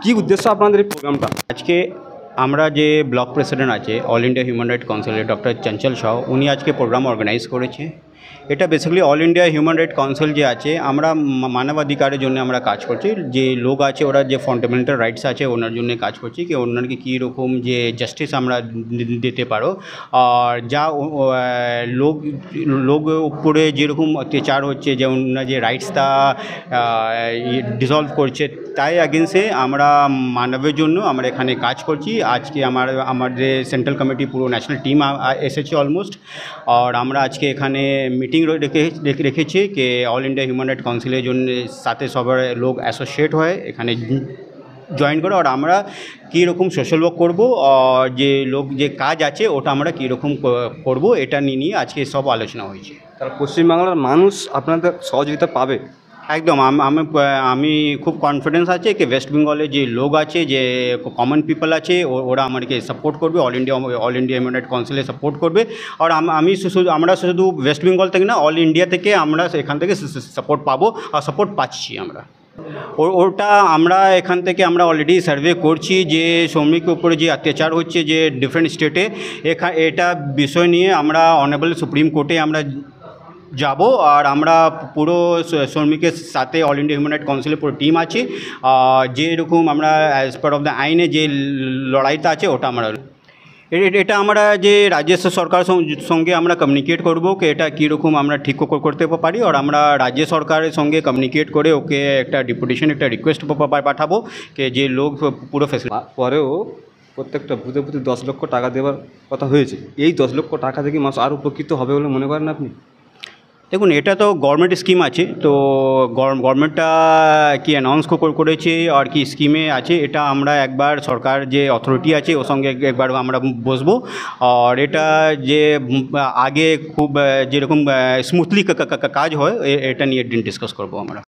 কি উদ্দেশ্য আপনাদের এই প্রোগ্রামটা? আজকে আমরা যে ব্লক প্রেসিডেন্ট আছে অল ইন্ডিয়া হিউম্যান রাইট কাউন্সিলের ডক্টর চঞ্চল শাহ, উনি আজকে প্রোগ্রাম অর্গানাইজ করেছে। এটা basically all India human right council যে আছে, আমরা মানবাধিকারের জন্য আমরা কাজ করছি। যে লোক আছে ওরা যে ফান্ডামেন্টাল রাইটস আছে ওনার জন্য কাজ করছি, কি ওনাকে কীরকম যে জাস্টিস আমরা দিতে পারো। আর যা লোক লোকের উপরে যেরকম অত্যাচার হচ্ছে, যে ওনার যে রাইটসটা ডিসলভ করছে, তাই এগেন্সে আমরা মানবের জন্য আমরা এখানে কাজ করছি। আজকে আমাদের সেন্ট্রাল কমিটি পুরো ন্যাশনাল টিম এসেছে অলমোস্ট। আর আমরা আজকে এখানে মিটিং রেখেছি যে অল ইন্ডিয়া হিউম্যান রাইট কাউন্সিলের জন্য সাথে সবার লোক অ্যাসোসিয়েট হয় এখানে জয়েন করে। আর আমরা কীরকম সোশ্যাল ওয়ার্ক করবো, যে লোক যে কাজ আছে ওটা আমরা কীরকম করব, এটা নিয়ে আজকে সব আলোচনা হয়েছে। তাহলে পশ্চিমবাংলার মানুষ আপনাদের সহযোগিতা পাবে? একদম। আমি খুব কনফিডেন্স আছে কি ওয়েস্ট বেঙ্গলে যে লোক আছে, যে কমন পিপল আছে, ওরা আমাকে সাপোর্ট করবে, অল ইন্ডিয়া হিউম্যান রাইট কাউন্সিলে সাপোর্ট করবে। আর আমরা শুধু ওয়েস্ট বেঙ্গল থেকে না, অল ইন্ডিয়া থেকে আমরা এখান থেকে সাপোর্ট পাবো আর সাপোর্ট পাচ্ছি আমরা। ওটা আমরা এখান থেকে আমরা অলরেডি সার্ভে করছি যে শ্রমিকের উপরে যে অত্যাচার হচ্ছে যে ডিফারেন্ট স্টেটে, এটা বিষয় নিয়ে আমরা অনারেবল সুপ্রিম কোর্টে আমরা যাব। আর আমরা পুরো শ্রমিকের সাথে অল ইন্ডিয়া হিউম্যান রাইট কাউন্সিলের পুরো টিম আছে। যেরকম আমরা অ্যাজ পার অফ দ্য আইনে যে লড়াইটা আছে ওটা আমরা এটা আমরা যে রাজ্য সরকারের সঙ্গে আমরা কমিউনিকেট করবো কি এটা কীরকম আমরা ঠিক করতে পারি। আর আমরা রাজ্য সরকারের সঙ্গে কমিউনিকেট করে ওকে একটা ডেপুটেশন, একটা রিকোয়েস্ট পাঠাবো যে যে লোক পুরো ফেসিলিটি পরেও প্রত্যেকটা বুথে বুথে 10 লক্ষ টাকা দেওয়ার কথা হয়েছে। এই 10 লক্ষ টাকা থেকে মানুষ আরও উপকৃত হবে বলে মনে করেন আপনি? দেখুন, এটা তো গভর্নমেন্ট স্কিম আছে, তো গভর্নমেন্টটা কি অ্যানাউন্স করেছে আর কি স্কিমে আছে, এটা আমরা একবার সরকার যে অথরিটি আছে ওর সঙ্গে একবার আমরা বসবো। আর এটা যে আগে খুব যেরকম স্মুথলি কাজ হয় এটা নিয়ে ডিসকাস করবো আমরা।